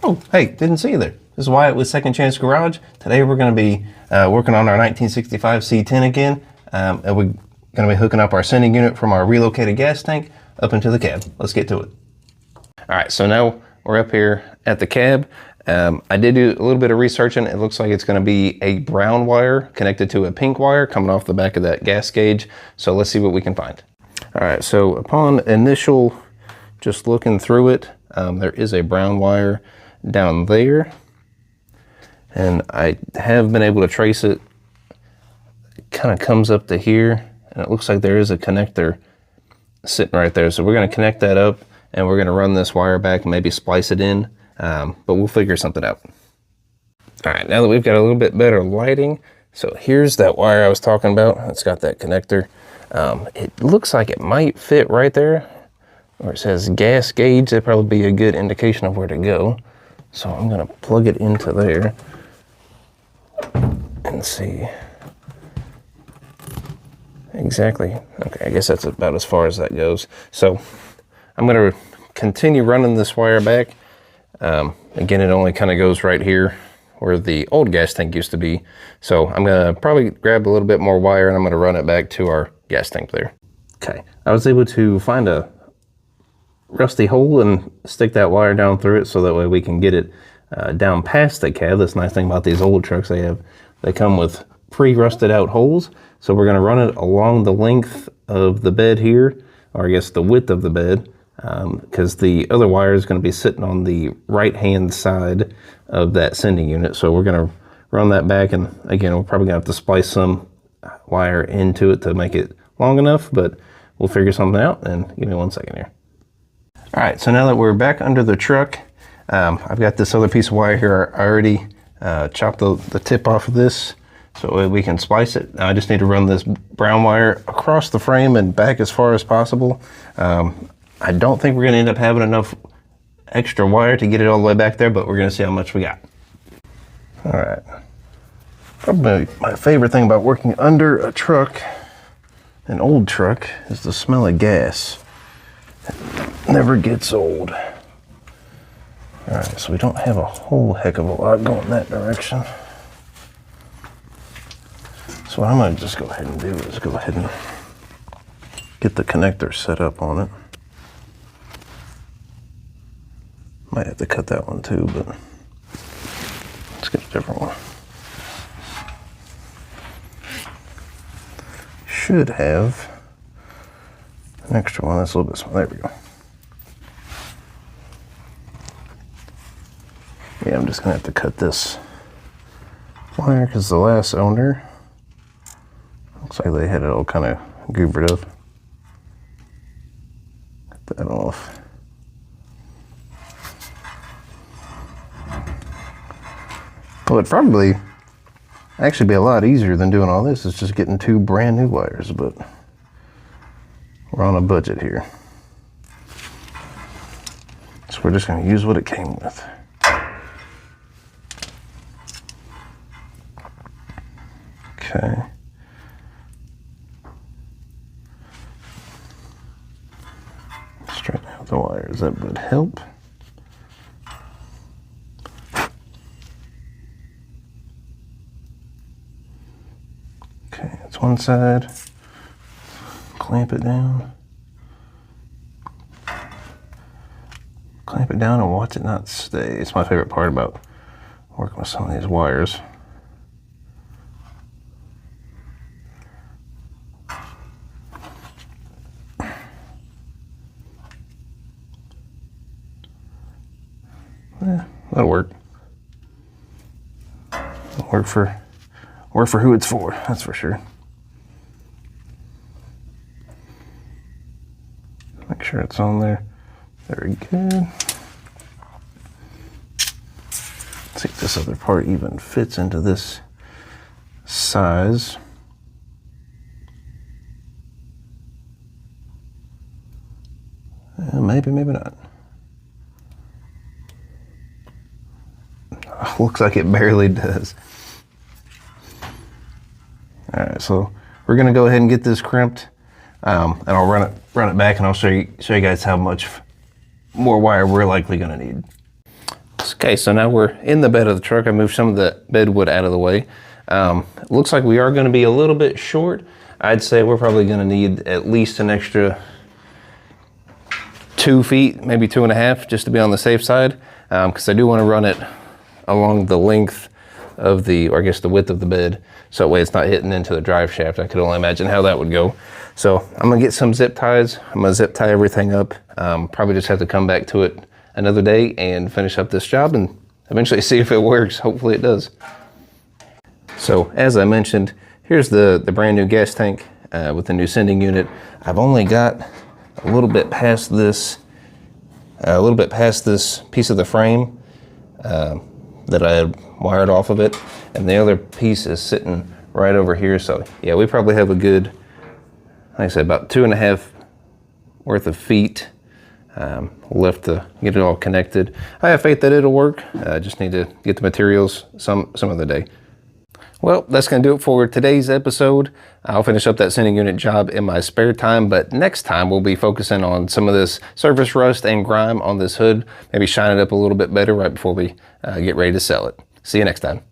Oh, hey, didn't see you there. This is Wyatt with Second Chance Garage. Today we're going to be working on our 1965 C10 again, and we're going to be hooking up our sending unit from our relocated gas tank up into the cab. Let's get to it. All right, so now we're up here at the cab. I did do a little bit of researching. It looks like it's going to be a brown wire connected to a pink wire coming off the back of that gas gauge. So let's see what we can find. All right, so upon initial just looking through it, there is a brown wire down there, and I have been able to trace it. It kind of comes up to here, and it looks like there is a connector sitting right there. So we're going to connect that up, and we're going to run this wire back and maybe splice it in, but we'll figure something out. All right, now that we've got a little bit better lighting, so here's that wire I was talking about. It's got that connector. It looks like it might fit right there where it says gas gauge. That'd probably be a good indication of where to go. So I'm going to plug it into there and see exactly. Okay, I guess that's about as far as that goes. So I'm going to continue running this wire back. Again, it only kind of goes right here where the old gas tank used to be. So I'm going to probably grab a little bit more wire and I'm going to run it back to our gas tank there. Okay, I was able to find a rusty hole and stick that wire down through it so that way we can get it down past the cab. That's the nice thing about these old trucks. They come with pre-rusted out holes. So we're going to run it along the length of the bed here, or I guess the width of the bed, because the other wire is going to be sitting on the right-hand side of that sending unit. So we're going to run that back, and again, we're probably going to have to splice some wire into it to make it long enough, but we'll figure something out. And give me 1 second here. All right, so now that we're back under the truck, I've got this other piece of wire here. I already chopped the tip off of this so we can splice it. Now I just need to run this brown wire across the frame and back as far as possible. I don't think we're gonna end up having enough extra wire to get it all the way back there, but we're gonna see how much we got. All right, probably my favorite thing about working under a truck, an old truck, is the smell of gas. Never gets old. All right, so we don't have a whole heck of a lot going that direction. So what I'm gonna just go ahead and do is go ahead and get the connector set up on it. Might have to cut that one too, but let's get a different one. Should have an extra one that's a little bit small. There we go. Yeah, I'm just gonna have to cut this wire because the last owner, looks like they had it all kind of goobered up. Cut that off. Well, it'd probably actually be a lot easier than doing all this. It's just getting 2 brand new wires, but we're on a budget here. So we're just gonna use what it came with. Okay. Straighten out the wires, that would help. Okay, that's one side. Clamp it down. Clamp it down and watch it not stay. It's my favorite part about working with some of these wires. Yeah, that'll work. Work for who it's for, that's for sure. Make sure it's on there. Very good. See if this other part even fits into this size. Maybe, maybe not. Looks like it barely does. All right, so we're gonna go ahead and get this crimped, and I'll run it back, and I'll show you guys how much more wire we're likely gonna need. Let's Okay, so now we're in the bed of the truck. I moved some of the bed wood out of the way. It looks like we are going to be a little bit short. I'd say we're probably going to need at least an extra 2 feet, maybe 2.5, just to be on the safe side, because I do want to run it along the length of or I guess the width of the bed, so that way it's not hitting into the drive shaft. I could only imagine how that would go. So I'm gonna get some zip ties. I'm gonna zip tie everything up. Probably just have to come back to it another day and finish up this job and eventually see if it works. Hopefully it does. So as I mentioned, here's the brand new gas tank with the new sending unit. I've only got a little bit past this piece of the frame that I had wired off of it, and the other piece is sitting right over here. So yeah, we probably have a good, like I said, about 2.5 worth of feet left to get it all connected. I have faith that it'll work. I just need to get the materials some other day. Well, that's going to do it for today's episode. I'll finish up that sending unit job in my spare time, but next time we'll be focusing on some of this surface rust and grime on this hood, maybe shine it up a little bit better right before we get ready to sell it. See you next time.